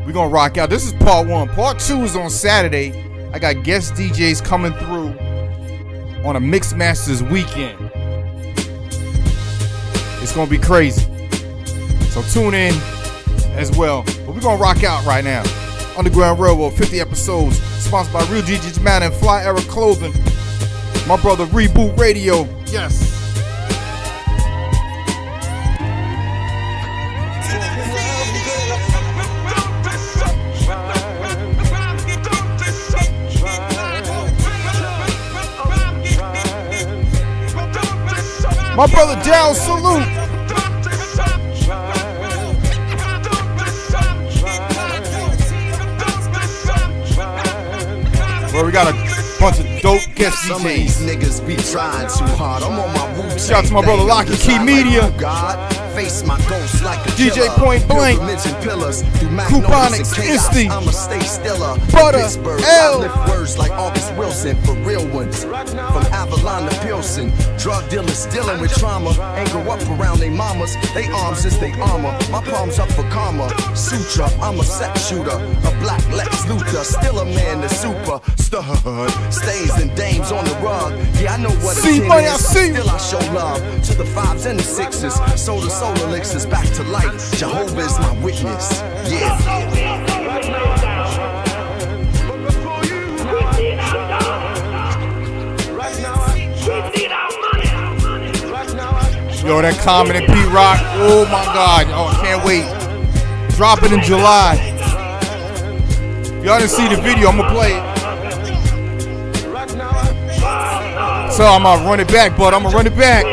We're gonna rock out. This is part 1. Part 2 is on Saturday. I got guest DJs coming through on a Mix Masters weekend. It's gonna be crazy. So tune in as well. But we're gonna rock out right now. Underground Railroad, 50 episodes, sponsored by Real DJs Matter and Fly Era Clothing. My brother Reboot Radio. Yes. My brother Daryl, salute. Well, we got a bunch of dope guest DJs. Some of these niggas be trying too hard. I'm on my roof. Shout out to my brother Lock and Key Media. Face my ghost like a DJ Point Blank, Couponics, Insty, I'ma stay stiller. Butter, L. I lift words like August Wilson for real ones. From Avalon to Pilsen, drug dealers dealing with trauma. Ain't grow up around they mamas. They arms is they armor. My palms up for karma. Sutra, I'm a sex shooter. A black Lex Luthor, still a man, the super stud. Stains and dames on the rug. Yeah, I know what it is. Still I show love to the 5s and the 6s. So the soul elixirs back to life. Jehovah is my witness. Yeah. Yo, that Common and P-Rock. Oh my God. Oh, I can't wait. Drop it in July. Y'all didn't see the video. I'm gonna play it. So I'm gonna run it back, but I'm gonna run it back.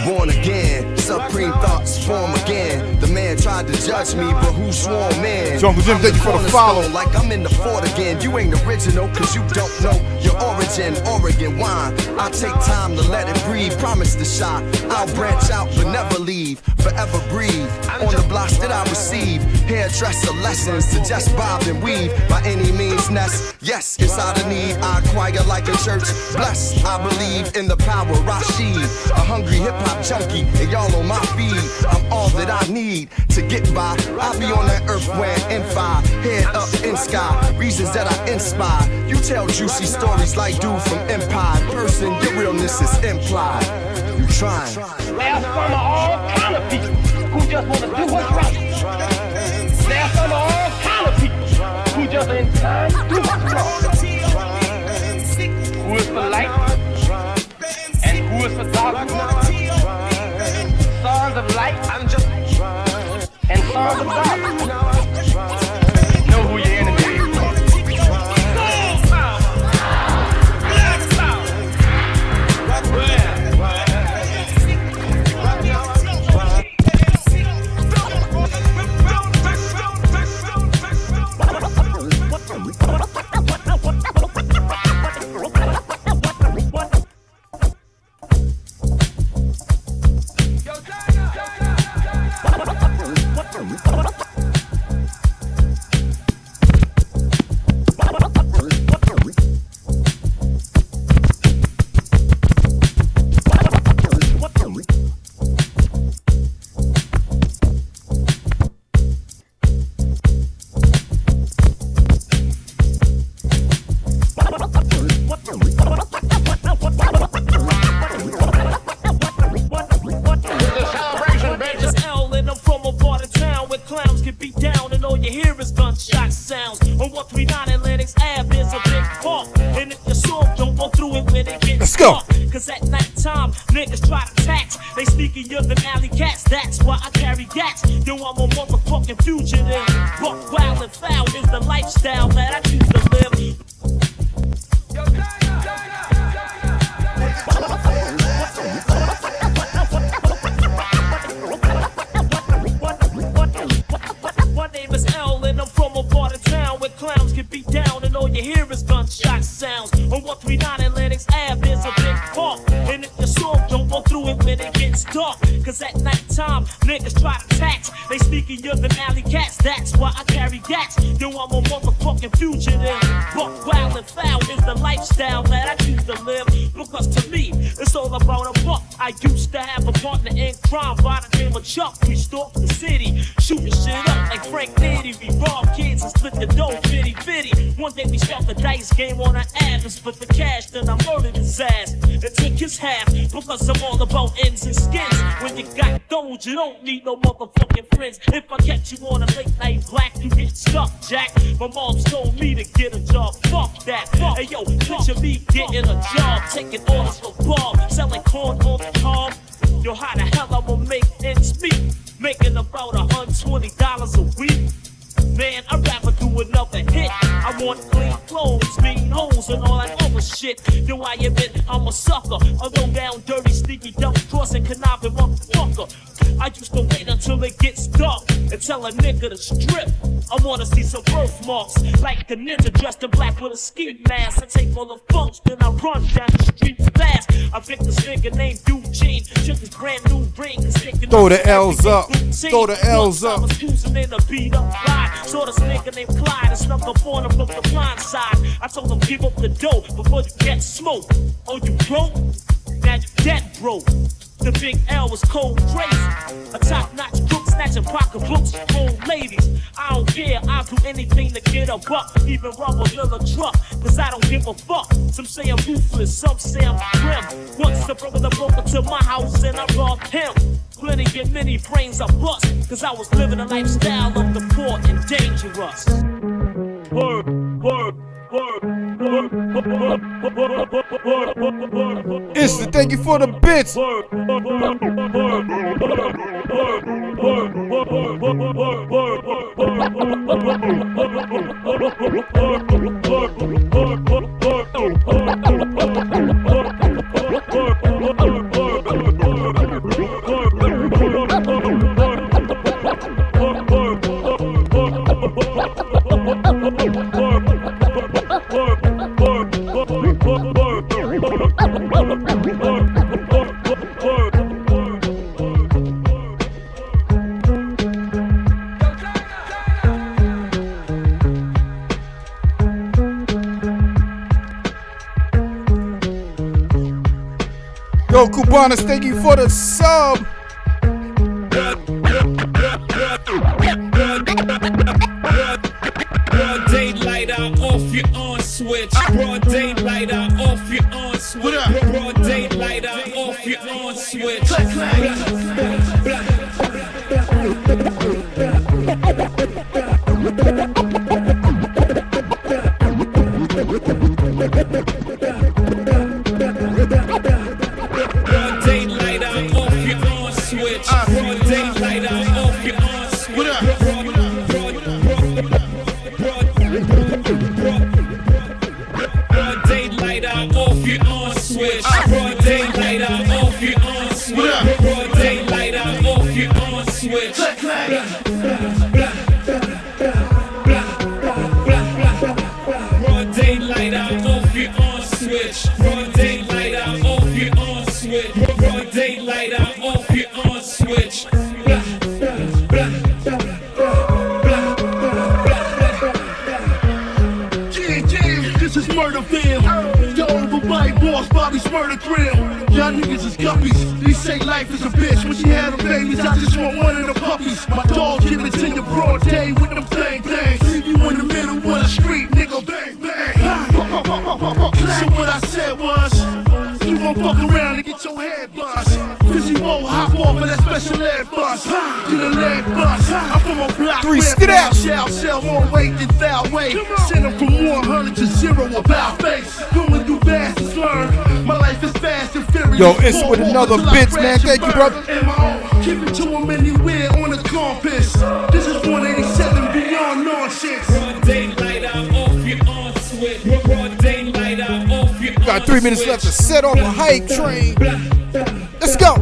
Born again, supreme thoughts form again. The man tried to judge me, but who swore man? Jungle Jim, thank you for the follow. Like I'm in the fort again. You ain't original, cause you don't know your origin. Oregon wine, I'll take time to let it breathe. Promise to shine, I'll branch out but never leave. Forever breathe, on the blocks that I receive. Hairdresser lessons to just bob and weave. By any means nest, yes, it's out of need. I acquire like a church, blessed. I believe in the power Rashid. A hungry hip-hop junkie, and y'all on my feed. I'm all that I need to get by. I'll be on that earth wearing N5, head up in sky. Reasons that I inspire. You tell juicy stories like dude from Empire. In person, your realness is implied. You trying. There's some of all kind of people who just want to do what's right. There's some of all kind of people who just in time do what's wrong. Who is for light and who is for darkness. Sons of light and sons of darkness. Know who your enemy is. Let's go. Cause at night time, niggas try to tax. They sneakier than alley cats. That's why I carry gats. Yo, I'm a motherfucking fugitive. Buck wild and foul is the lifestyle that I choose to live. My name is L and I'm from a part of town where clowns get beat down and all you hear is gunshot sounds. On 139 Atlantic's Ave, there's a big park. And if your soul don't go through it when it gets dark. Cause at night time, niggas try to tax. They sneakier than alley cats. That's why I carry gats. Yo, I'm a motherfucking fugitive. Buck wild and foul is the lifestyle that I choose to live. Because to me, it's all about a buck. I used to have a partner in crime by the name of Chuck. We stalked the city, shooting shit up like Frank Nitty. We robbed kids and split the dough, fitty. One day we start the dice game on an app and split the cash, then I murdered his ass and took his half because I'm all about ends and skins. When you got those, you don't need no motherfucking friends. If I catch you on a late night black, you get stuck, Jack. My mom's told me to get a job. Fuck that. Hey yo, picture me getting a job, taking orders for Bob, selling corn on the cob. Yo, how the hell I'ma make ends meet? Making about $120 a week. Man, I'd rather do another hit. I want clean clothes, mean hoes, and all that other shit. Yo, I admit I'm a sucker, a low down, dirty, sneaky, double-crossing, conniving motherfucker. I used to wait until it gets dark and tell a nigga to strip. I wanna see some birthmarks, like a ninja dressed in black with a ski mask. I take all the funks, then I run down the street fast. I picked this nigga named Eugene, shook his brand new ring. Throw the L's up, throw the L's up. I was using in a beat up ride. Saw this nigga named Clyde and snuck up on him from the blind side. I told him give up the dough before you get smoked. Oh, you broke? Now you dead broke. The big L was cold crazy. A top-notch crook snatching pocketbooks from old ladies. I don't care, I'll do anything to get a buck. Even rob a little truck, cause I don't give a fuck. Some say I'm ruthless, some say I'm grim. Once the brother broke into my house and I robbed him. Plenty and many brains I bust, cause I was living a lifestyle of the poor and dangerous. Word, word, word, word, word. Instant, thank you for the bits. Yo, Cubanas, thank you for the sub. Broad daylight, out off your on switch. Broad daylight, out off your on switch. Broad daylight, out off your on switch. Y'all niggas is guppies. They say life is a bitch. When she had her babies, I just want one of the puppies. My dog give it to you broad day with them thang things. Leave you in the middle of the street, nigga, bang bang. So what I said was, you gon' fuck around and get your head bust. Cause you won't hop off of that special ed bus. Get a leg bust. I'm from a block where thou shall sell more weight than thou weight. Send them from 100 to 0 about face. Going through fast and learn. My life is fast and furious. Yo, it's with another bitch, man. Thank you, brother. Give it to him anywhere on the compass. This is 187 beyond nonsense. Broad daylight, out off your on switch. Broad daylight, out off your on switch. Got 3 minutes left to set off a hype train. Let's go.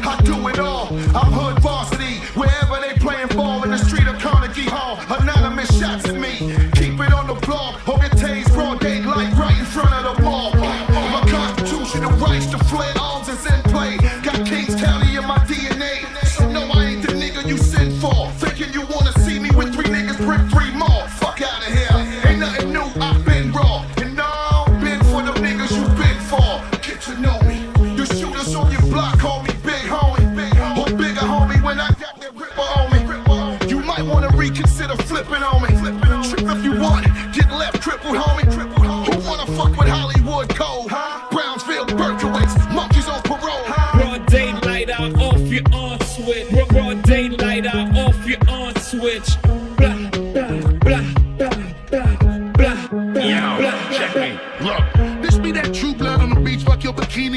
I do it all. I'm hood varsity. Wherever they playing ball in the street of Carnegie Hall. Anonymous shots at me. Keep it on the block. Or get tased broad daylight right in front of the wall. My constitutional rights to flare arms is in play. Got Kings County in my DNA. So no, I ain't the nigga you send for. Thinking you wanna see me with 3 niggas, brick 3 more. Fuck out of here. Ain't nothing new, I've been raw. And now, been for the niggas you been for.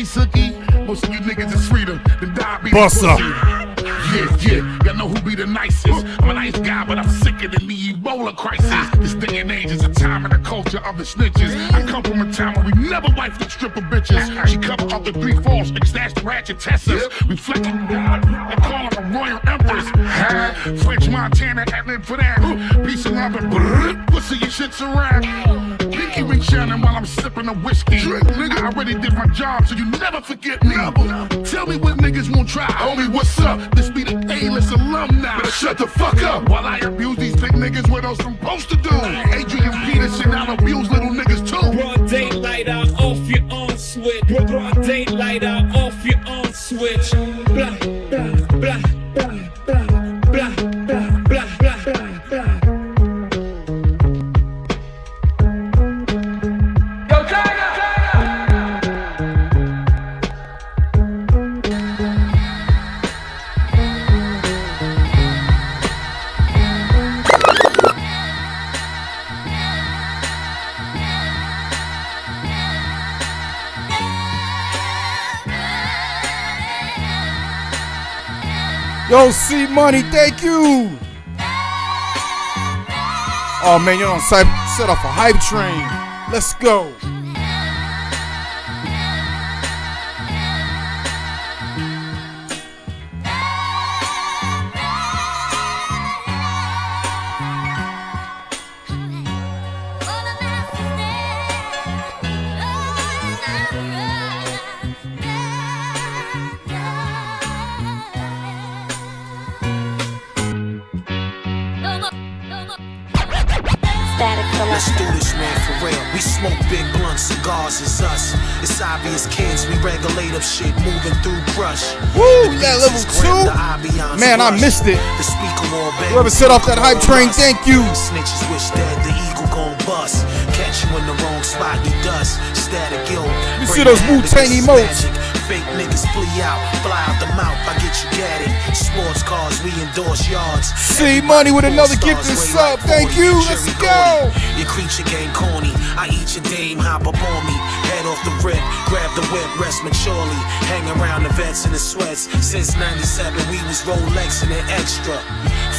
City Sookie. Most of you niggas is freedom. The diabetes. Bust up. Yeah. Y'all know who be the nicest. I'm a nice guy, but I'm sicker than the Ebola crisis. This day and age is a time in the culture of the snitches. I come from a time where we never wiped the stripper bitches. She covered up the 3 falls, extashed the ratchet Tessas. Reflecting God, they call her a royal empress. French Montana, ad-lib for that. Peace and love and brrr, pussy your shit's around. Pinky ring shining while I'm sipping a whiskey. Nigga, I already did my job, so you never forget me. Tell me what niggas won't try. Homie, what's up? This be the A-list alumni. Better shut the fuck up while I abuse these big niggas. What else I'm supposed to do? Adrian Peterson, I'll abuse little niggas too. Broad daylight, I'll off your on switch. Broad daylight, I'll off your on switch. Blah, blah, blah, blah, blah, blah, blah, blah, blah, blah. Yo, C Money, thank you. Oh man, you don't set off a hype train. Let's go. Let's do this, man, for real. We smoke big blunts, cigars is us. It's obvious, kids. We regulate up shit, moving through crush. Woo, that level 2. Man, I missed it. Whoever set off that hype train, thank you. Snitches wish that the eagle gon' bust. Catch you in the wrong spot, you dust. Static ill. You see those Wu-Tang emotes. Fake niggas flee out, fly out the mouth, I get you gatted. Sports cars, we endorse yards. C Money with another gifted sub, thank you, let's go. Your creature game corny, I eat your dame, hop up on me. Head off the rip, grab the whip, rest maturely. Hang around the vets in the sweats. Since 97, we was Rolex and an extra.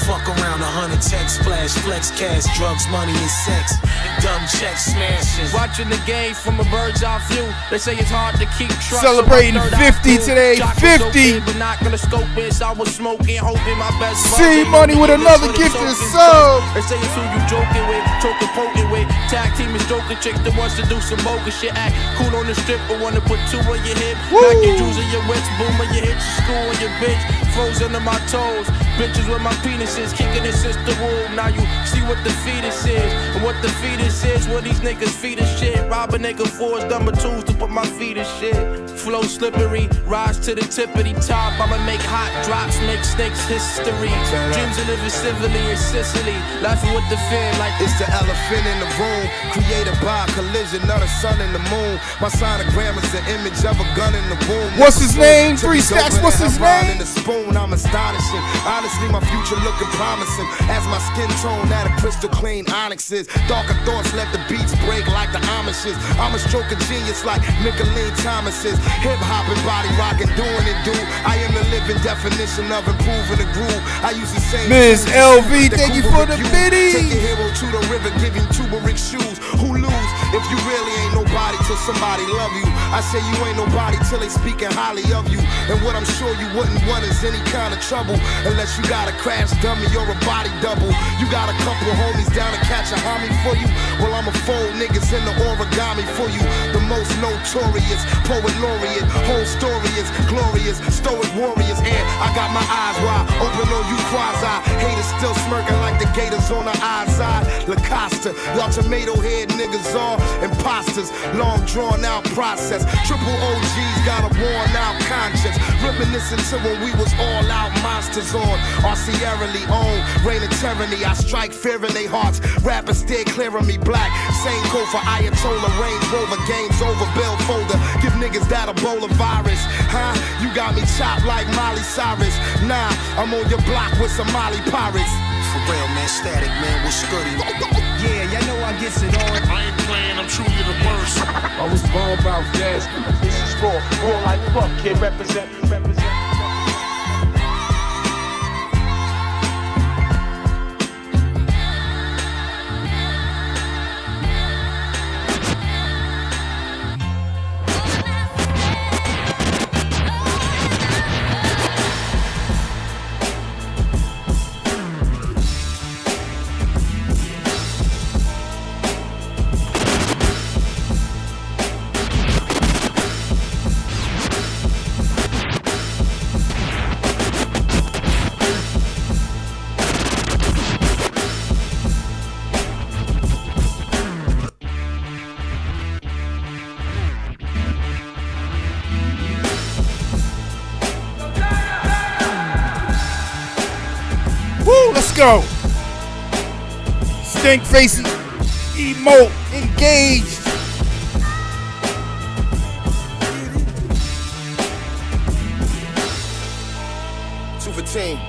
Fuck around 100 text, splash, flex, cash, drugs, money, and sex. Dumb checks, smashing. Watching the game from a bird's eye view. They say it's hard to keep track. Celebrating 50 today, 50. But not gonna scope it. I was smoking, hoping my best. C Money with another gifted sub. They say it's who you joking with, choking, poking with. Tag team is joking chicks that wants to do some bogus shit. Act cool on the strip, but wanna put 2 on your hip. Knock your jewels on your wits, boom on your hits, your school on your bitch. Froze under my toes. Bitches with my penises, kicking it since the womb. Now you see what the fetus is. And what the fetus is, what these niggas feed is shit. Rob a nigga for his number 2s to put my feet in shit. Flow slippery, rise to the tippity top. I'ma make hot drops, make snakes history. Dreams of living civilly in Sicily. Laughing with the fin like it's the elephant in the room. Created by a collision of the sun and the moon. My sonogram is the image of a gun in the womb. What's his name? 3 Stacks, what's his name? In the spoon, I'm astonishing. Honestly, my future looking promising. As my skin tone at a crystal clean onyx is. Darker thoughts let the beats break like the Amishes. I'm a stroke of genius like Nicolene Thomas's. Hip hop and body rockin', doing it, dude. I am the living definition of improving the groove. I use the same. Ms. LV, thank you for the biddy. Take your hero to the river, give him turmeric shoes. Who lose if you really ain't nobody till somebody love you? I say you ain't nobody till they speaking highly of you. And what I'm sure you wouldn't want is any kind of trouble. Unless you got a crash dummy or a body double. You got a couple homies down to catch a homie for you. Well, I'ma fold niggas in the origami for you. The most notorious poet laureate. Whole story is glorious. Stoic warriors. And I got my eyes wide open on you quasi. Haters still smirking like the gators on the outside. Lacosta, y'all tomato head niggas are imposters. Long drawn out process. Triple OGs got a worn out conscience. Reminiscent to when we was all out monsters on our Sierra Leone. Reign of tyranny, I strike fear in their hearts. Rappers stay clear of me black. Same code for Ayatollah, Range Rover, games over, bill folder. Give niggas that Ebola virus. Huh? You got me chopped like Miley Cyrus. Nah, I'm on your block with some Somali pirates. For real, man, static, man, what's goody? Yeah, y'all know I John gets it on. I ain't playing, I'm truly the worst. I was born about gas. This is raw like fuck, kid, represent. Let's go. Stink faces, emote, engaged. Team.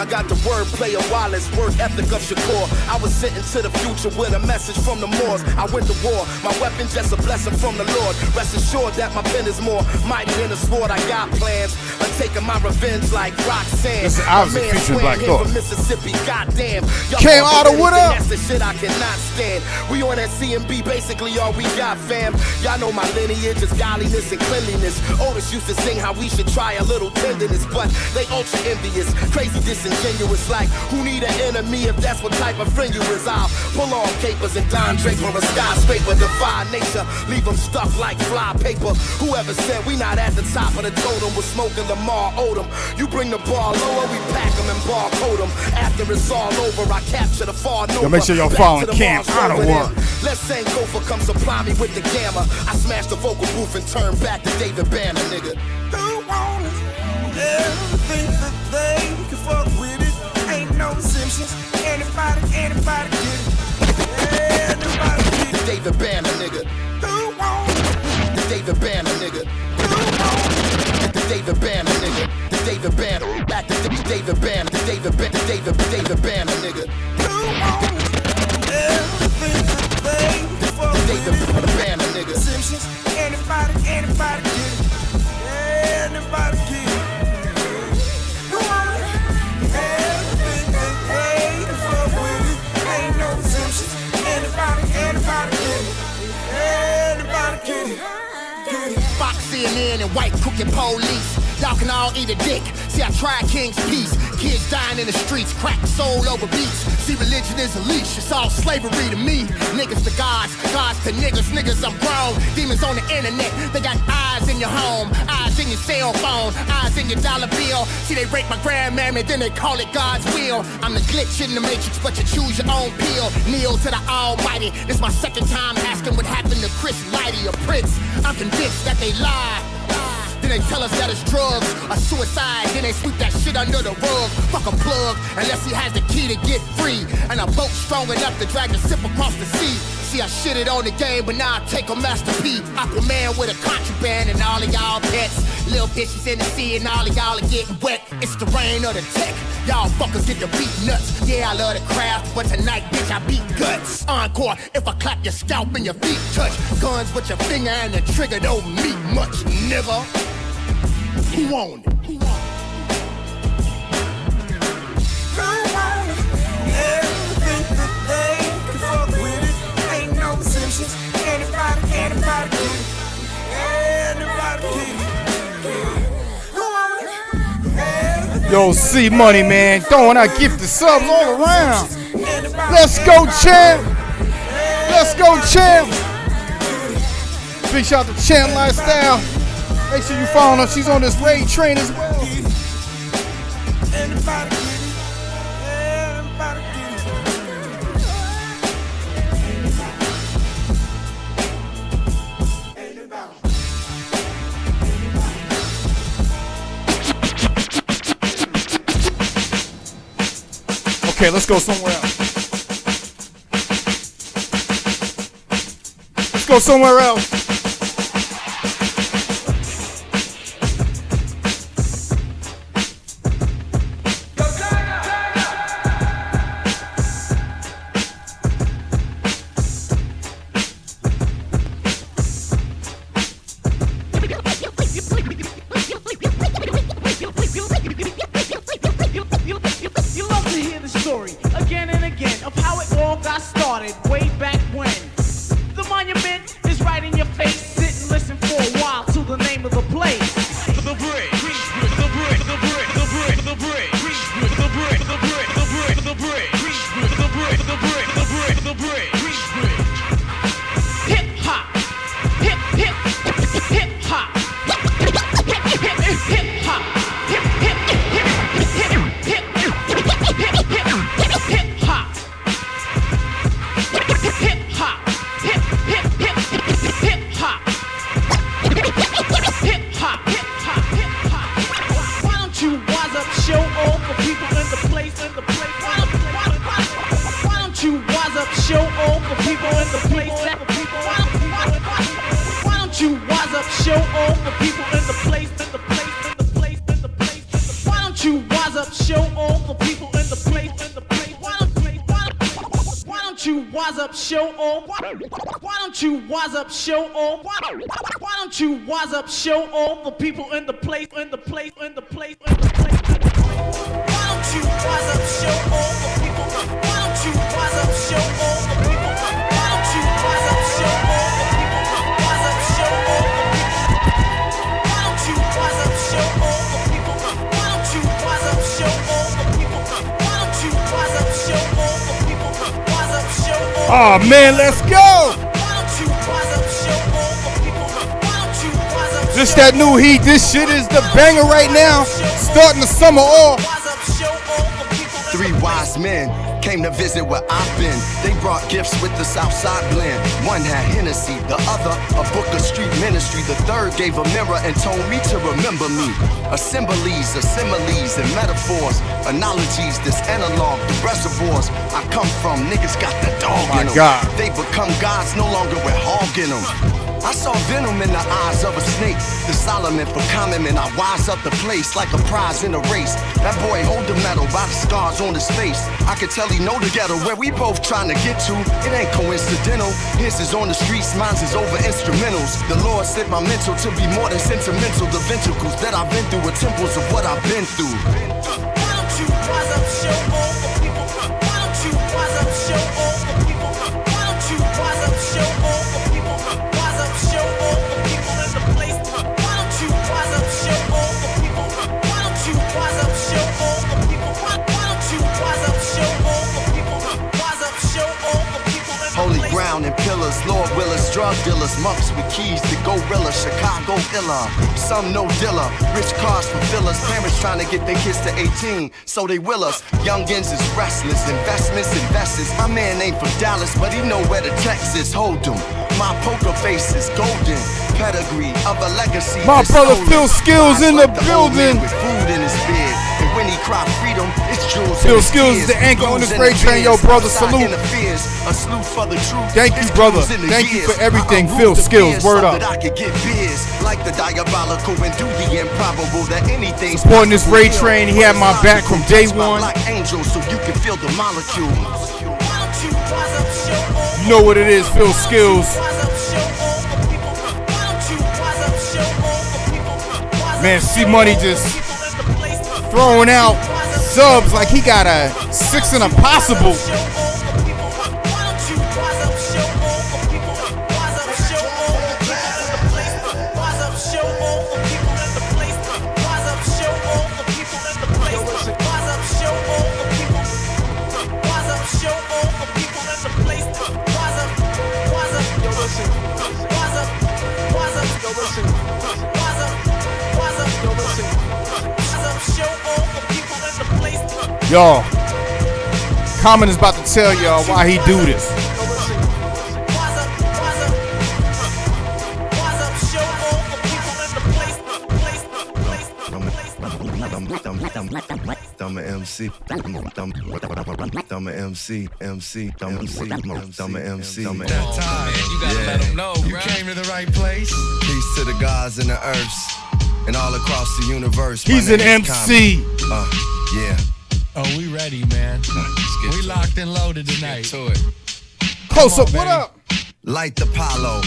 I got the wordplay of Wallace, work ethic of Shakur. I was sent into the future with a message from the Moors. I went to war, my weapon just a blessing from the Lord. Rest assured that my pen is more mighty than a sword. I got plans of taking my revenge like Roxanne. This is obviously featuring Black Thought. Mississippi, goddamn. Came out of what up? That's the shit I cannot stand. We on that CMB, basically all we got, fam. Y'all know my lineage is godliness and cleanliness. Otis used to sing how we should try a little tenderness, but they ultra envious, crazy disingenuous, like who need an enemy if that's what type of friend you is. I'll pull off capers and Don Draper a skyscraper, defy nature, leave them stuck like fly paper. Whoever said we not at the top of the totem was smoking Lamar Odom. You bring the bar lower, we pack them and barcode them. After it's all over, I capture the far Nova. Yo, make sure y'all following Camp Ottawa. Let's say Gopher come supply me with the gamma. I smash the vocal booth and turn back to David Banner, nigga. Who want it? Everything that they can fuck with it. Ain't no exceptions. Anybody get it. Anybody get it. David Banner, nigga. Who want it? The David Banner, nigga. Who want it? The David Banner, nigga. The David Banner. Back to David Banner. The David Banner, nigga. Who want it? Everything that they can fuck with it. David Banner, nigga. Exceptions. Anybody get it. Anybody get it. Fox, CNN, and white crooked police. Y'all can all eat a dick. See, I tried King's Peace. Kids dying in the streets, crack soul over beats. See, religion is a leash, it's all slavery to me. Niggas to gods, gods to niggas, niggas I'm grown. Demons on the internet, they got eyes in your home, eyes in your cell phone, eyes in your dollar bill. See, they rape my grandmammy, then they call it God's will. I'm the glitch in the matrix, but you choose your own pill. Kneel to the almighty, this my second time asking what happened to Chris Lighty or Prince. I'm convinced that they lie. Then they tell us that it's drugs or suicide. Then they sweep that shit under the rug. Fuck a plug, unless he has the key to get free. And a boat strong enough to drag the ship across the sea. See, I shitted on the game, but now I take a Master P. Aquaman with a contraband and all of y'all pets. Little bitches in the sea and all of y'all are getting wet. It's the rain of the tech. Y'all fuckers get to beat nuts. Yeah, I love the craft, but tonight, bitch, I beat guts. Encore, if I clap your scalp and your feet touch. Guns with your finger and the trigger don't mean much, nigga. Who want it? Who want it? Everything that they can fuck with it. Ain't no exceptions. Anybody get it. Anybody get it. Who want it? Yo, C Money, man, throwing out gifted subs all around. Let's go, champ. Let's go, champ. Big shout out to Champ Lifestyle. Make sure you follow her. She's on this raid train as well. Okay, let's go somewhere else. Let's go somewhere else. show off for people in the place, in the place. Why don't you wise up, show off for people in the place? Why don't you wise up, show off for people in the place, in the place, in the place, in the place? Why don't you wise up, show off for people in the place, in the place? Why don't you wise up, show off? Why don't you wise up, show off? Why don't you wise up, show off for people in the place, in the place, in the place, in the place? Why don't you wise up, show off for people? Why don't you wise up, show off for people? Why don't you wise up, show off for people? Wise up, show off for people. Why don't you wise up, show off for people? Why don't you wise up, show off for people? Why don't you wise up, show off for people? Wise up, show off. Oh man, let's go! Just that new heat. This shit is the banger right now. Starting the summer off. 3 wise men came to visit where I've been. They brought gifts with the Southside blend. One had Hennessy, the other a book of street ministry. The third gave a mirror and told me to remember me. Assemblies, similes, and metaphors. Analogies, this analog, the reservoirs I come from. Niggas got the dog in them. God. They become gods no longer with hog in them. I saw venom in the eyes of a snake. The Solomon for common man, I wise up the place like a prize in a race. That boy hold the medal by the scars on his face. I could tell he know the ghetto where we both trying to get to. It ain't coincidental. His is on the streets, mine's is over instrumentals. The Lord set my mental to be more than sentimental. The ventricles that I've been through are temples of what I've been through. Why don't you wise up, show off for people? Why don't you wise up, show off for people? Why don't you wise up, show off for people? Wise up, show off for people in the place. Why don't you wise up, show off for people? Why don't you wise up, show off for people? Why don't you wise up, show off for people? Wise up, show off for people in the Holy place. ground and pillars, Lord Willers, drug dealers, monks with keys to gorilla, Chicago illa. Some no dealer, rich cars for fillers, parents trying to get their kids to 18, so they will us. Youngins is restless, investments, investors. My man ain't from Dallas, but he know where the Texas hold him. My poker face is golden, pedigree of a legacy. My that's brother stolen. Phil Skills in the Rise like old man building. with food in his bed. And when he cry freedom, it's jewels. Phil in his Skills is tears. the anchor on this Blues in great the train. Yo, beers. brother, Outside salute. interferes. A slew for the truth. Thank you, It's brother. clues in the Thank you gears. for everything, I Phil unroot the Skills. fears Word so up. that I could get beers like the diabolical and do the improbable. That anything's Supporting this possible. Ray Train, he had my back from day Touch my one. black angel so you can feel the molecule. You know what it is, Phil Skills. Man, C Money just throwing out subs like he got a 6 and a possible. Y'all, Common is about to tell y'all why he do this. I'm a MC. I'm a MC. MC. I'm a MC. That time, you gotta let them know, you came to the right place. Peace to the gods and the earths and all across the universe. He's an MC. Yeah. Oh, we ready, man. We locked and loaded tonight. To it. Close up, what up? Light the Apollo,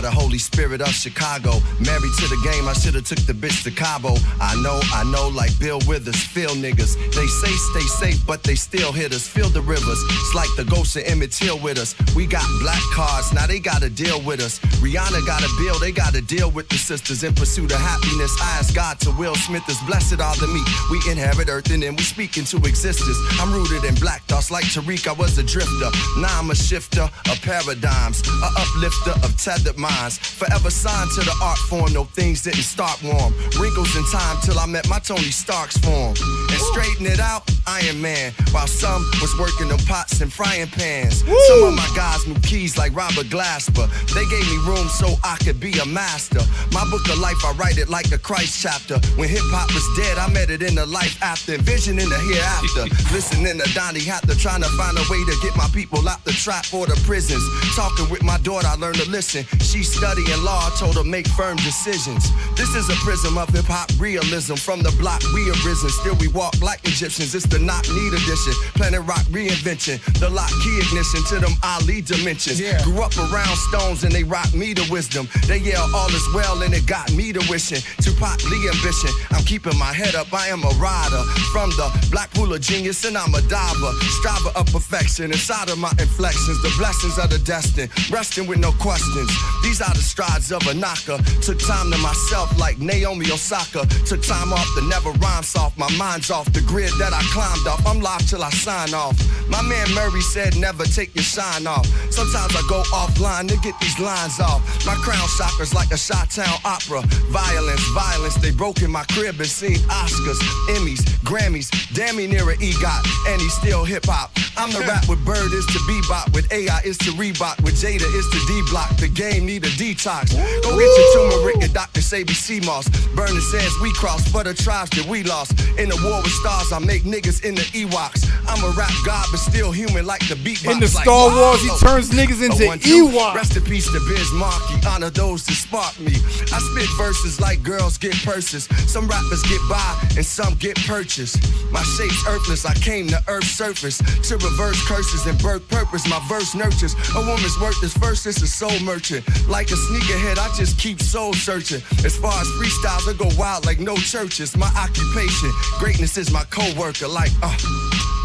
the Holy Spirit of Chicago. Married to the game, I should've took the bitch to Cabo. I know, like Bill Withers, feel niggas. They say stay safe, but they still hit us. Feel the rivers, it's like the ghost of Emmett Till with us. We got black cars, now they gotta deal with us. Rihanna got a bill, they gotta deal with the sisters. In pursuit of happiness, I ask God to Will Smith is blessed are the meek. We inherit earth and then we speak into existence. I'm rooted in black thoughts like Tariq, I was a drifter. Now I'm a shifter of paradigms. A uplifter of tethered minds, forever signed to the art form. No things didn't start warm. Wrinkles in time till I met my Tony Stark's form. And straighten it out, Iron Man. While some was working on pots and frying pans. Some of my guys knew keys like Robert Glasper. They gave me room so I could be a master. My book of life, I write it like a Christ chapter. When hip-hop was dead, I met it in the life after. Envisioning the hereafter. Listening to Donnie Hathaway, trying to find a way to get my people out the trap or the prisons. Talking with my daughter, I learned to listen. She studying law, I told her make firm decisions. This is a prism of hip-hop realism. From the block we arisen, still we walk like Egyptians. It's the knock need edition, Planet Rock reinvention. The lock key ignition to them Ali dimensions. Grew up around stones and they rock me to wisdom. They yell all is well and it got me to wishing. Tupac Lee ambition, I'm keeping my head up, I am a rider. From the black pool of genius and I'm a diver. Striver of perfection inside of my inflections. The blessings of the destined, resting with no questions. These are the strides of a knocker. Took time to myself like Naomi Osaka. Took time off to never rhyme soft. My mind's off the grid that I climbed off. I'm live till I sign off. My man Murray said never take your shine off. Sometimes I go offline to get these lines off. My crown chakras like a Chi-Town opera. Violence, they broke in my crib and seen Oscars, Emmys, Grammys. Damn me near an EGOT, and he's still hip-hop. I'm the rap with Bird is to bebop, with AI is to Reebok, with Jada is to D-Block. The game need a detox. Go get your turmeric and Dr. Sabi Seamoss. Burner says we crossed for the tribes that we lost. In the war with stars, I make niggas in the Ewoks. I'm a rap god, but still human like the beatbox. In the Star Wars, he turns niggas into Ewoks. Rest in peace to Biz Markie, honor those that spark me. I spit verses like girls get purses. Some rappers get by and some get purchased. My shape's earthless, I came to earth's surface to reverse curses and birth purpose. My verse nurtures a woman's worth is first, it's a soul merchant. Like a sneakerhead, I just keep soul searching. As far as freestyles, I go wild like no churches. My occupation, greatness is my co-worker. Like,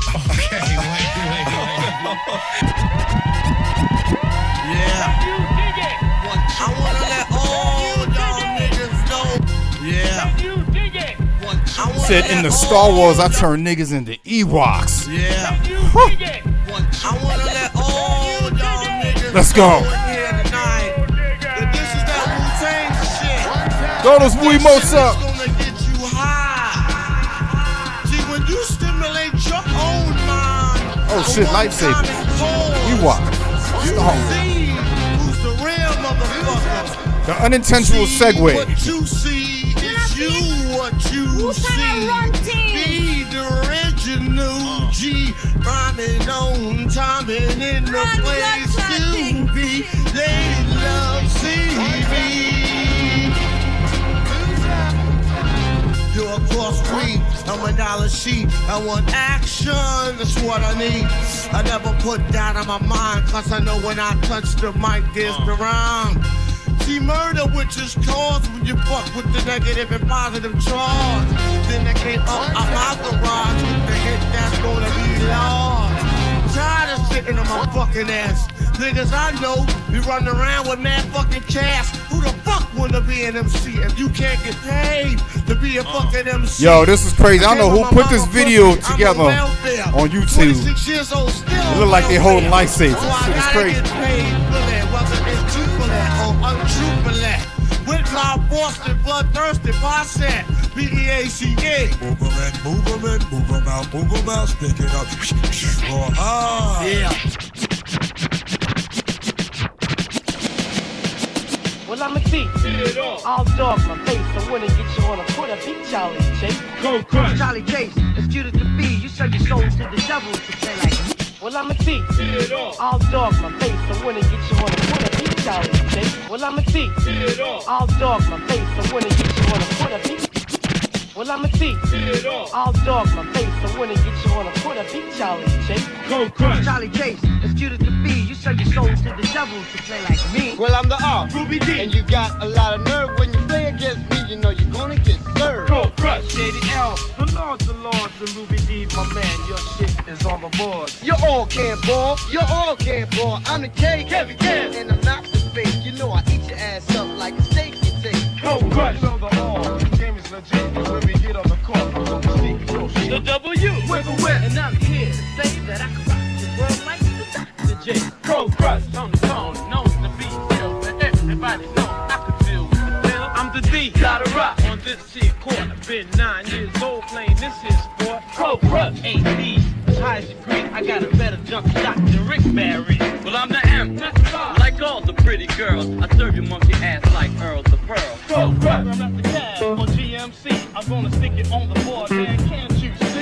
Okay, wait. Yeah. I wanna let all y'all niggas know. Yeah. Said in the Star Wars, I turn niggas into Ewoks. Yeah. I wanna let all y'all niggas Let's go. here tonight. This is that Wu-Tang shit. Throw those Wu emotes up. It's gonna get you high. See, when you stimulate your own mind. Oh shit, lightsaber. Ewoks. Who's the real motherfucker? The unintentional segue. What you see is you, what you see. Be the original G, rhyming on time and in the place to be. They love CV. You're a crossbreed, I'm a dollar sheet. I want action, that's what I need. I never put that on my mind, cause I know when I touch the mic, there's the rhyme. See, murder which is caused when you fuck with the negative and positive charge. Then I came up out my garage with the hit that's gonna be large. Tired of sitting on my fucking ass. Niggas I know be running around with mad fucking cash. Who the fuck wanna be an MC if you can't get paid to be a fucking MC? Yo, this is crazy. I don't know who put this video together on YouTube. It look like they holding lightsabers. This is crazy. With my Boston, bloodthirsty, Bosset, B-E-A-C-A. Move 'em out, stick it up. Yeah. Well, I'm a thief. I'll dog my face. I wanna get you on a quarter beat, Charlie Chase. Go crush. Charlie Chase, it's cute as to be. You sell your soul to the devil to play like me. Well, I'm a thief. I'll dog my face. I wanna get you on a quarter beat, Charlie Chase. Well, I'm a thief. I'll dog my face. I wanna get you on a quarter beat. Well, I'm a thief. I'll dog my face. I wanna get you on a quarter beat, Charlie Chase. Go crush. Charlie Chase, it's cute as to be. You sell your soul to the devil to play like me. Well, I'm the R, Ruby D, and you got a lot of nerve. When you play against me, you know you're gonna get served. Go crush. JDL, the Lords, and Ruby D, my man, your shit is on the board. You all can't ball, you all can't ball. I'm the K, Kevin, and I'm not the fake. You know I eat your ass up like a steak you take. Go crush. You know the all, the game is legit. When we get on the court, I'm gonna sneak it. The W, Wiggle Whip, and I'm here to say that I can rock the world like the Dr. J. Go crush. On the phone, known to be ill, but everybody knows I can deal with the pill. I'm the D, gotta rock on this here court. I've been 9 years old playing this here sport. Pro, AD, highest degree. I got a better jump shot than Rick Barry. Well, I'm the M. Like all the pretty girls, I serve your monkey ass like Earl the Pearl. Pro, I'm not the cab or GMC. I'm gonna stick it on the board, man. Can't you see?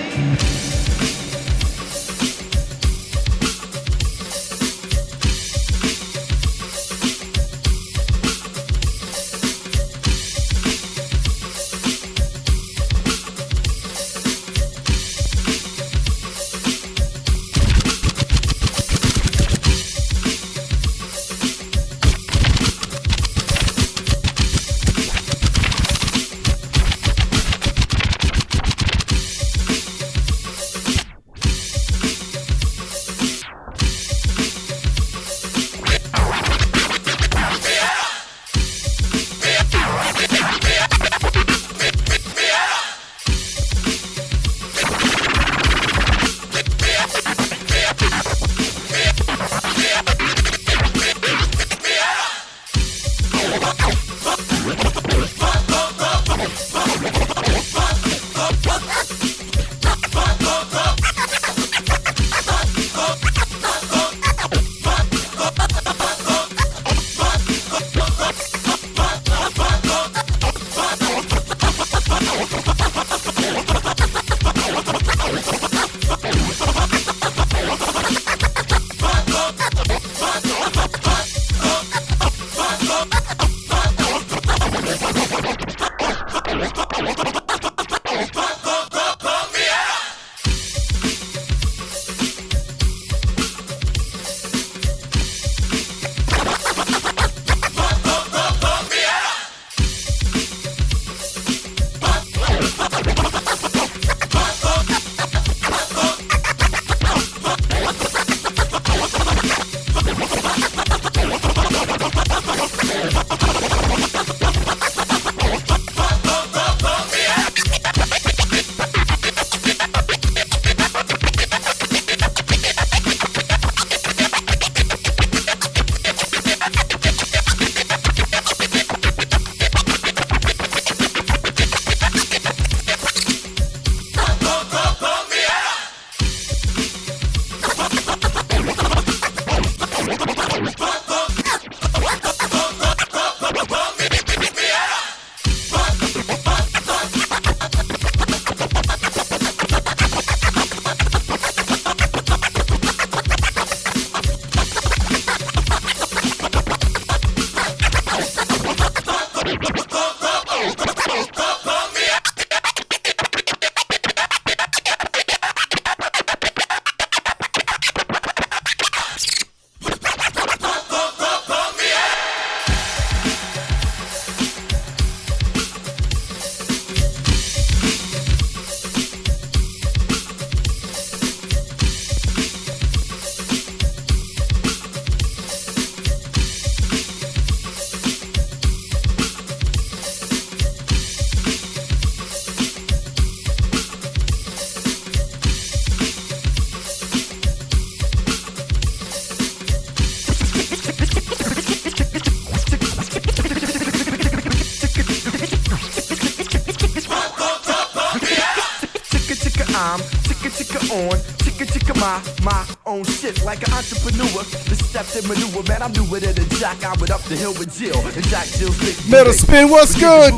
my own shit like an entrepreneur. The steps and maneuver, man, I'm newer than a jack. I went up the hill with Jill, and Jack Jill's big Metal Spin, what's good?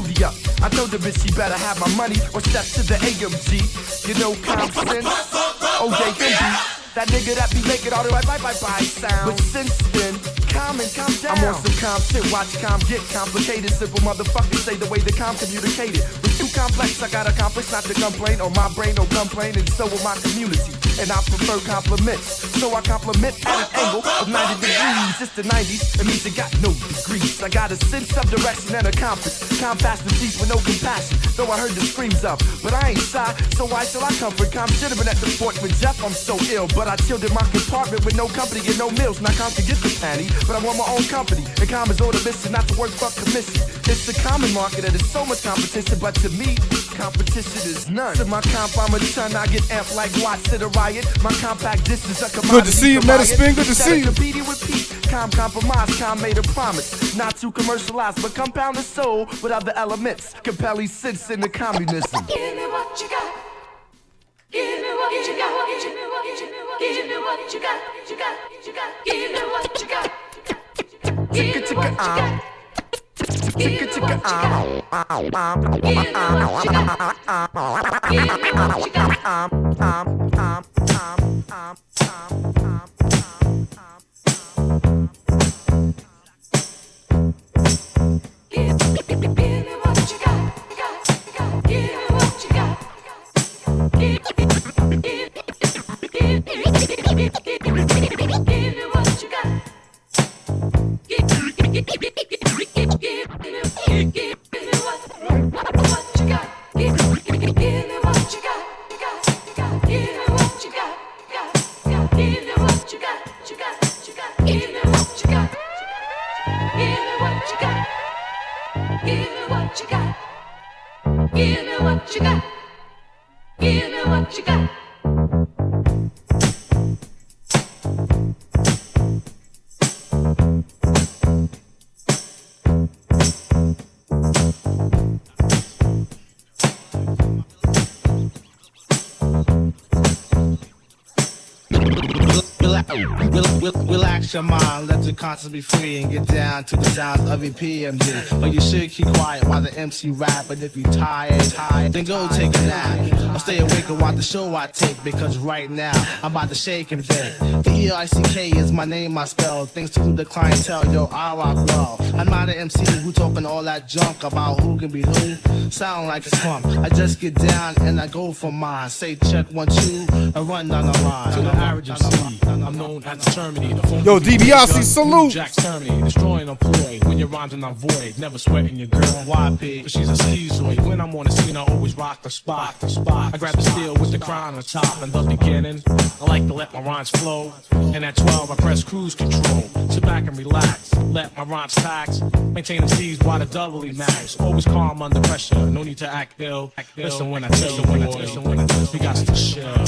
I told the bitch she better have my money or step to the AMG. You know, common sense. Oh, they can be that nigga that be making all the bye sound. But since then, calm down. I'm on some calm shit, watch calm get complicated. Simple motherfuckers say the way the calm communicated. But too complex, I got accomplish not to complain. On my brain, no complain, and so will my community. And I prefer compliments, so I compliment at an angle of 90 degrees. It's the 90s, it means it got no degrees. I got a sense of direction and a compass. Calm fast and cease with no compassion. Though I heard the screams up, but I ain't shy, so why shall I comfort? Calm should have been at the fort with Jeff, I'm so ill. But I chilled in my compartment with no company and no meals. Not calm to get the panty, but I want my own company. And calm is on the mission, not to work for commission. It's the common market and there's so much competition, but to me, competition is none. To my comp, I'm a ton, I get amped like watts to the riot. My compact disc is a commodity. Good to see you, Metal Spin, good to see you. Competing with Pete, calm compromise, calm made a promise. Not to commercialize, but compound the soul with other elements. Compelling sense in the communism. Give me what you got. Give me Relax your mind, let your conscience be free and get down to the sounds of epmd. But you should keep quiet while the MC rap. But if you tired, then go take a nap. Or stay awake and watch the show I take, because right now I'm about to shake and bake. The E-I-C-K is my name I spell. Thanks to the clientele, yo, I rock well. I'm not an MC who talking all that junk about who can be who. Sound like a slump. I just get down and I go for mine. Say check 1, 2 and run down the line. To the average MC, I'm known as Termini. Yo, DiBiase, salute. Jack's Termini, destroying employed. When you're rhyming, I'm void. Never sweating your girl YP, but she's a schizoid. When I'm on the scene, I always rock the spot. I grab the steel with the crown on top and the beginning. I like to let my rhymes flow. And at 12, I press cruise control. Sit back and relax. Let my rhymes tax. Maintain the C's while the doubly max. Always calm under pressure. No need to act ill. Listen when I tell you, we got to chill.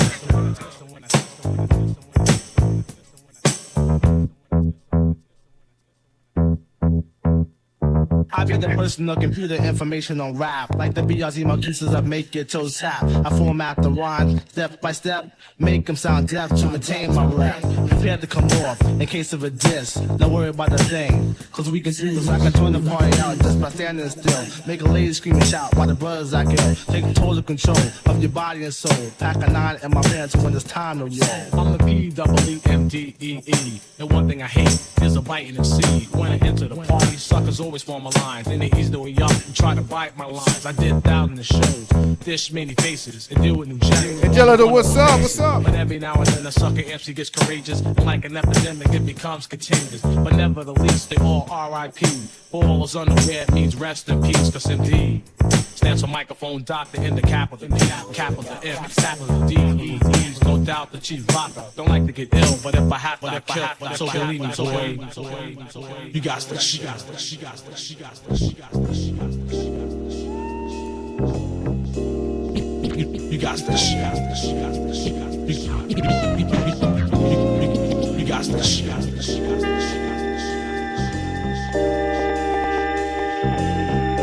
I be the personal computer information on rap. Like the BRZ marquisas that make your toes tap. I format the rhyme step by step. Make them sound deaf to maintain my rap. Prepare to come off in case of a diss. Don't worry about the thing, cause we can see this. I can turn the party out just by standing still. Make a lady scream and shout while the brothers I kill. Take total control of your body and soul. Pack a 9 in my pants when it's time to roll. I'm the P-double-E-M-D-E-E. And one thing I hate is a biting and seed. When I enter the party, suckers always form a line. Then they ease the way up and try to bite my lines. I did thousands of shows, dish many faces, and do it in general. Hey, Jello, what's up? What's up? But every now and then a sucker MC gets courageous, and like an epidemic, it becomes contagious. But never the least, they all R.I.P. All is unaware, it means rest in peace, cause MD stands for microphone doctor in the capital D, capital M, capital D-E-D's. No doubt the chief rocker. Don't like to get ill, but if I have to, I kill. So believe me, you got the shit. You got the shit. You got the shit.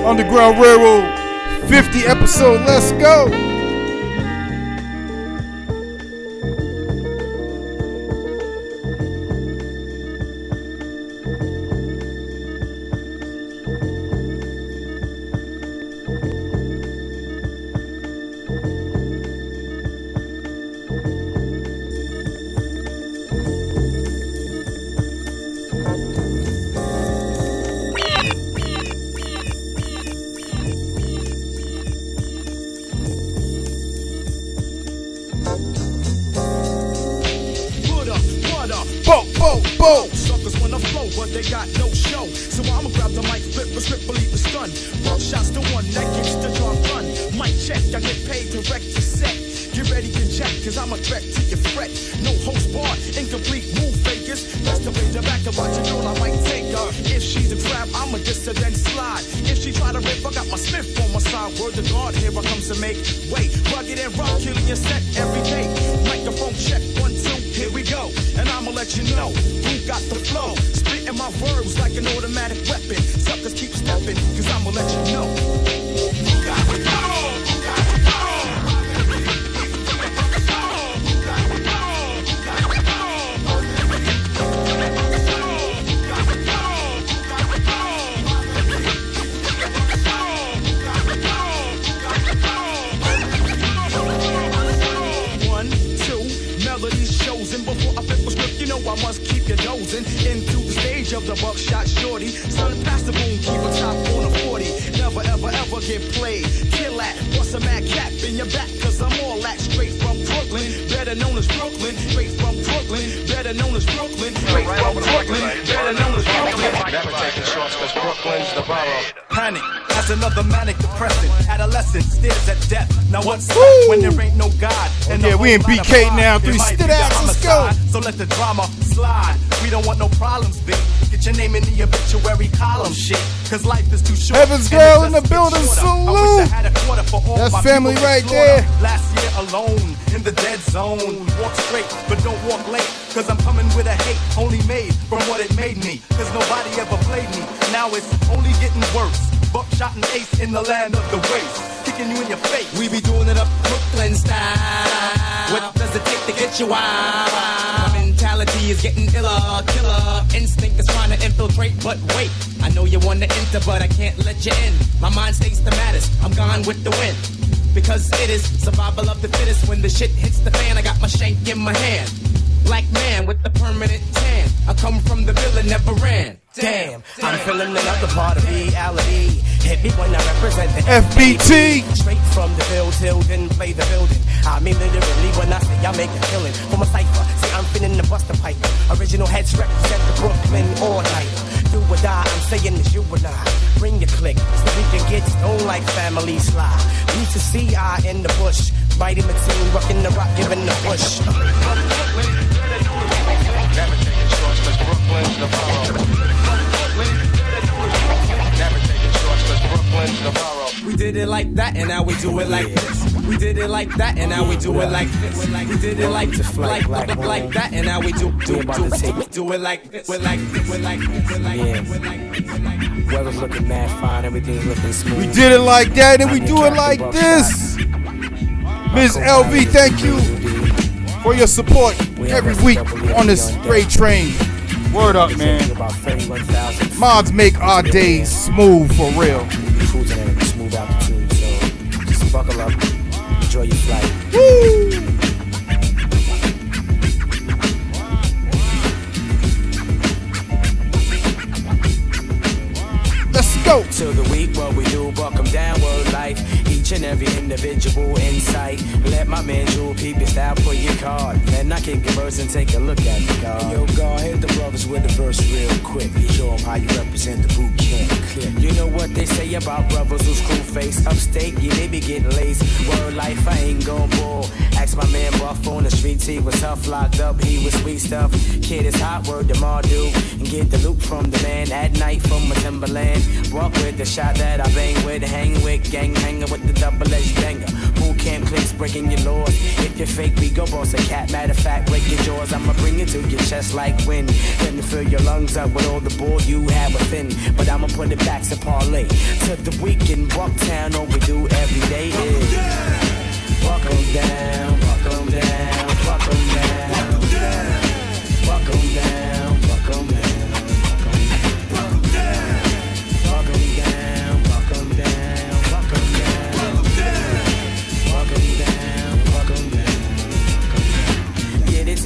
Underground Railroad 50 episode, let's go. Suckers wanna flow, but they got no show. So I'ma grab the mic, flip, believe the stun. Rough shots the one that gets the drum run. Mic check, I get paid to wreck your set. Get ready to check, cause I'm a threat to your fret. No host bar, incomplete move fakers. Best to play the back to watch a girl, I might take her. If she's a trap, I'ma diss her then slide. If she try to rip, I got my Smith on my side. Word to God, here I comes to make way. Rugged and rough, killing your set every day. Microphone check, 1, 2, here we go. And I'ma let you know who got the flow. Spitting my words like an automatic weapon. Suckers keep stepping, cause I'ma let you know who got the flow. Who got the flow. age of the buckshot shorty. Son, pass the boom, keep a top on a 40. Never ever ever get played. Kill that, what's a mad cap in your back? Cause I'm all that straight from Brooklyn, better known as Brooklyn. Straight from Brooklyn, better known as Brooklyn. Straight from Brooklyn, better known as Brooklyn. Never taking shorts cause Brooklyn's the borough. Panic as another manic depressant. Adolescent stares at death. Now what's up when there ain't no God? And yeah, we in BK now. 3 Stid Ass, let's go. So let the drama slide. We don't want no problems, big. Get your name in the obituary column, shit. Cause life is too short. Heaven's Girl in the building, salute. That's family right there. Last year alone in the dead zone. Walk straight, but don't walk late. Cause I'm coming with a hate only made from what it made me. Cause nobody ever played me. Now it's only getting worse. Buckshot and ace in the land of the waste. Kicking you in your face. We be doing it up Brooklyn style. What does it take to get you out? My mentality is getting iller, killer. Instinct is trying to infiltrate, but wait. I know you want to enter, but I can't let you in. My mind stays the maddest. I'm gone with the wind. Because it is survival of the fittest. When the shit hits the fan, I got my shank in my hand. Black man with the permanent tan. I come from the villain, never ran. Damn, I'm feeling another part of reality. Hit me when I represent the FBT. Straight from the field till then play the building. I mean literally when I say I make a killing. For my cipher, see I'm finna the Buster Piper. Original heads represent the Brooklyn all-nighter. Do or die, I'm saying it's you and I. Bring your click so we can get stoned like family slide. Need to see I in the bush. Mighty Mateen rocking the rock, giving the push. Never taking shorts cause Brooklyn's the borough. Never taking shorts cause Brooklyn's the borough. We did it like that and now we do it like this. We did it like that and now we do it like this. We did it like that and now we do it like this. We like this. Weather's looking mad fine, everything's looking smooth. We did it like that and we do it like this. Ms. LV, thank you for your support every week on this freight train. Word up, man. Mods make our days smooth for real. Cruising at a smooth altitude, so just buckle up, enjoy your flight. Woo! Let's go. Till the week, what we do, buck 'em down, world life. Each and every individual insight. Let my man Jewel peep your style, put your card. Then I can converse and take a look at the card. Yo, God, hit the brothers with the verse real quick. Show 'em how you represent the boot camp. You know what they say about brothers who's cool face. Upstate, yeah, they be getting laced. World life, I ain't gon' bore. Ask my man Buff on the streets, he was tough, locked up, he was sweet stuff. Kid is hot, word to Mardu. And get the loot from the man at night from a Timberland. Walk with the shot that I bang with, hang with, gang hanger with the double-edged banger. Boot camp clicks breaking your laws. If you're fake, we go boss a cat. Matter of fact, break your jaws. I'ma bring it to your chest like wind. Then to fill your lungs up with all the bull you have within. But I'ma put it back to parlay. To the weekend, Bucktown, all we do every day is walk 'em down, walk 'em down, walk 'em down, walk 'em down, walk 'em down.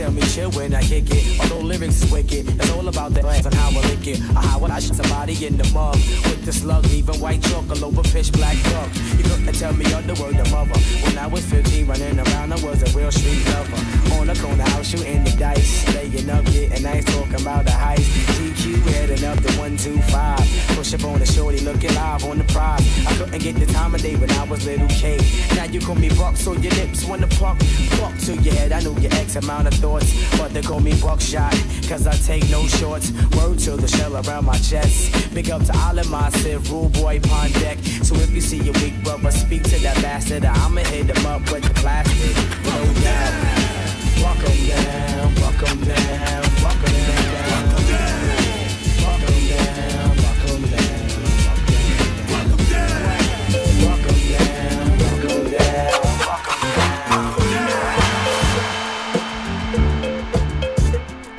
Tell me chill when I kick it. Although lyrics is wicked, it's all about the and how I lick it. Or how I shot somebody in the mug with the slug, leaving white chalk all over pitch black drug. You couldn't tell me other word the mother. When I was 15, running around, I was a real street lover. On the corner house, shooting the dice, laying up, getting nice, talking about the heist. GQ heading up the 125. Push up on the shorty, looking live on the prize. I couldn't get the time of day when I was little K. Now you call me Buck, so your lips wanna pluck to your head. I know your X amount of thoughts, but they call me Buckshot, cause I take no shorts. Word to the shell around my chest. Big up to all of my Civ, rule boy, pond deck. So if you see a weak brother, speak to that bastard. I'ma hit him up with the plastic. No doubt. Walk 'em down, walk 'em down, walk 'em down. Walk 'em down, walk 'em down, walk 'em down. Walk 'em down, walk 'em down, walk 'em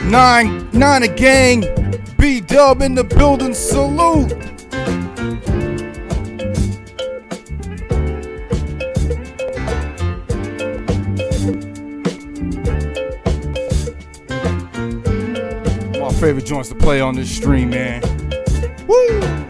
down. 9 a gang. B-Dub in the building, salute. My favorite joints to play on this stream, man. Woo!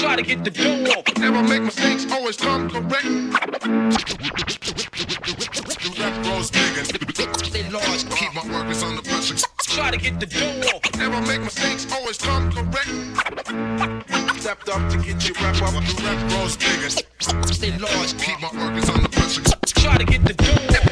Try to get the dough off. Never make mistakes, always come correct. Stay large, keep my workers under pressure. Try to get the dough off. Never make mistakes, always come correct. Stepped up to get you wrap up. The rap grows bigger. Stay large, keep my workers under pressure. Try to get the dough off.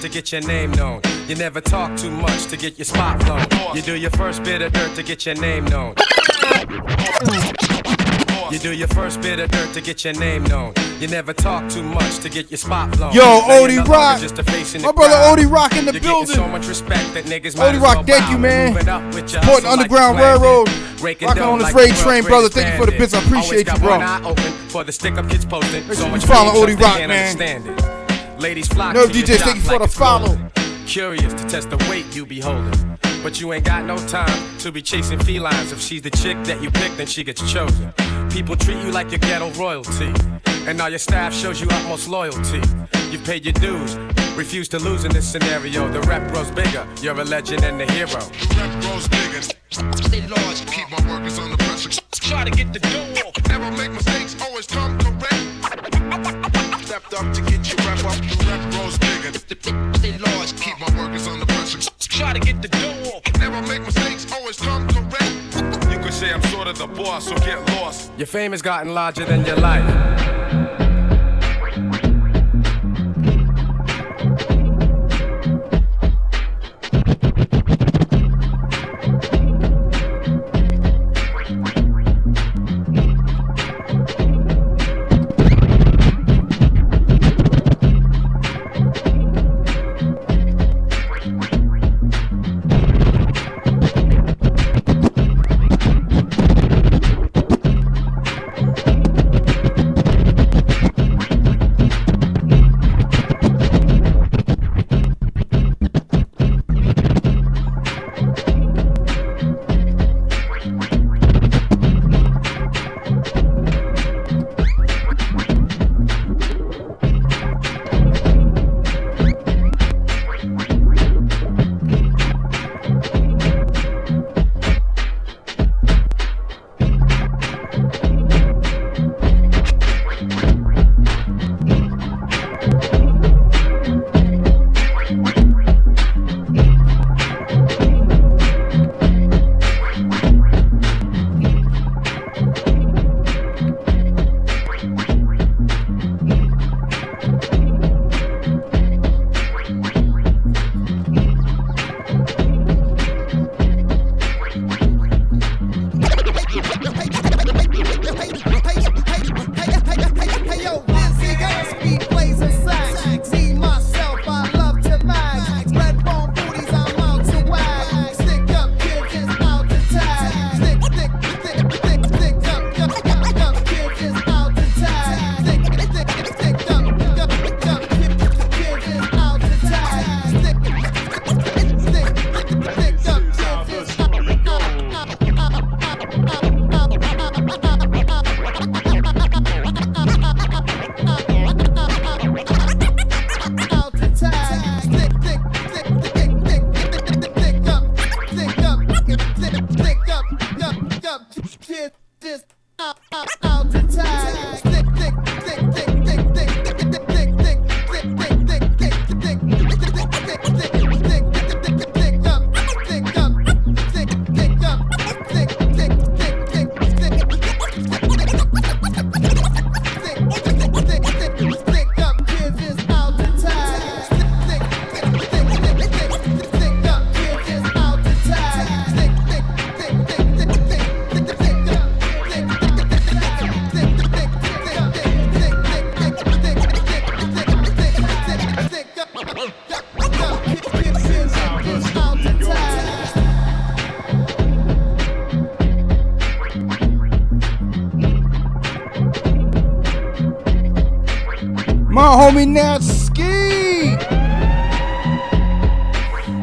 To get your name known. You never talk too much to get your spot blown. You do your first bit of dirt to get your name known. You do your first bit of dirt to get your name known. You never talk too much to get your spot blown. Yo, Odie Rock. My brother Odie Rock in the building. So much respect that niggas Odie Rock, thank you, man. Supporting Underground Railroad. Rocking on this raid train, brother. Thank you for the bits. I appreciate you, bro. For the stick up kids posting. So much follow Odie Rock, man. Ladies flock Nerve DJs, thank you for the follow. curious to test the weight you be holding. But you ain't got no time to be chasing felines. If she's the chick that you pick, then she gets chosen. People treat you like your ghetto royalty, and all your staff shows you utmost loyalty. You've paid your dues, refuse to lose in this scenario. The rep grows bigger, you're a legend and a hero. The rep grows bigger, stay large, keep my workers under pressure. Try to get the dough off. Never make mistakes, always come correct. Stepped up to get your rep up. The rep grows bigger, stay large, keep my workers under pressure. Try to get the dough off. Never make mistakes, always come correct. You could say I'm sort of the boss, so get lost. Your fame has gotten larger than your life. My homie Natski.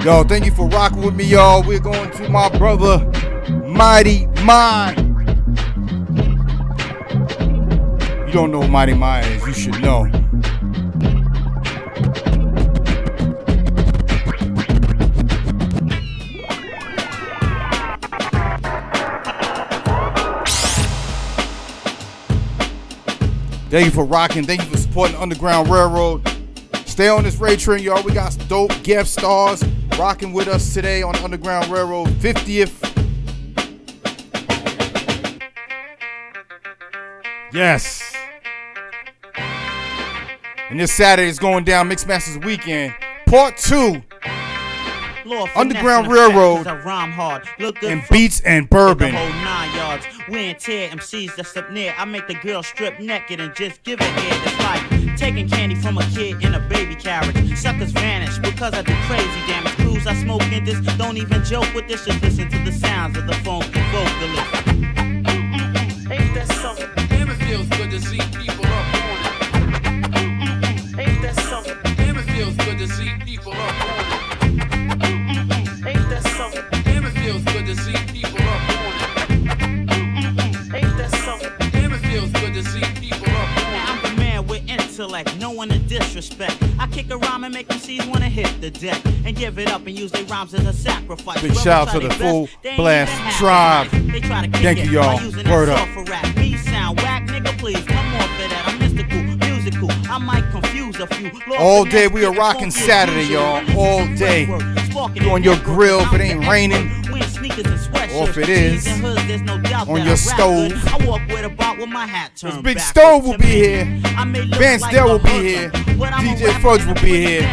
Yo, thank you for rocking with me, y'all. We're going to my brother, Mighty Mind. You don't know who Mighty Mind is, you should know. Thank you for rocking. Thank you for supporting Underground Railroad. Stay on this raid train, y'all. We got dope guest stars rocking with us today on Underground Railroad 50th. Yes. And this Saturday is going down Mixmasters Weekend, Part 2. Underground Railroad and Beats and Bourbon. Wear and tear MCs that's up near. I make the girl strip naked and just give it head. It's like taking candy from a kid in a baby carriage. Suckers vanish because I do crazy damage. Crews I smoke in this, don't even joke with this. Just listen to the sounds of the funky vocalist. Ain't that something? Damn, it feels good to see people up on it. Ain't that something? Damn, it feels good to see people up on it. intellect, no one to disrespect. I kick a rhyme and make MCs wanna hit the deck and give it up and use their rhymes as a sacrifice. Big shout out to the Full Blast Tribe. Thank you, y'all. Word up. Me sound whack, nigga, please come off of that. I'm mystical, musical. I might confuse a few. All day we are rocking Saturday, y'all. All day. You on your grill if it ain't raining. Or if it is, on your stove. I walk with a bot with my hat turned Big back. Stove will be here. Vance Dell will be here. DJ Fudge will be here.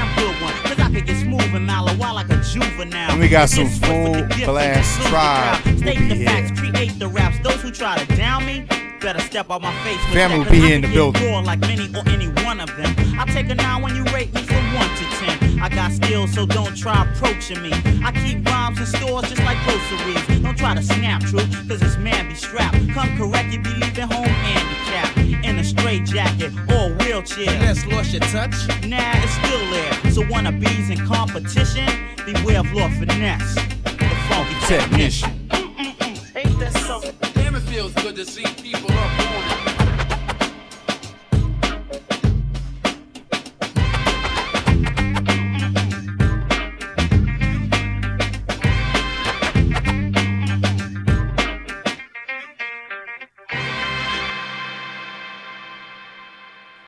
And we got some Full Blast Tribe will be here. Create the raps. Those who try to down me better step out my face. Family will be here in the building. Like many or any one of them. I take a 9 when you rate me from 1 to 10. I got skills, so don't try approaching me. I keep rhymes in stores just like groceries. Don't try to snap true, cause this man be strapped. Come correct, you be leaving home handicapped. In a straight jacket or wheelchair. That's lost your touch? Nah, it's still there. So wannabes in competition, beware of Lord Finesse, the funky technician. Ain't that something? Damn, it feels good to see people up on it.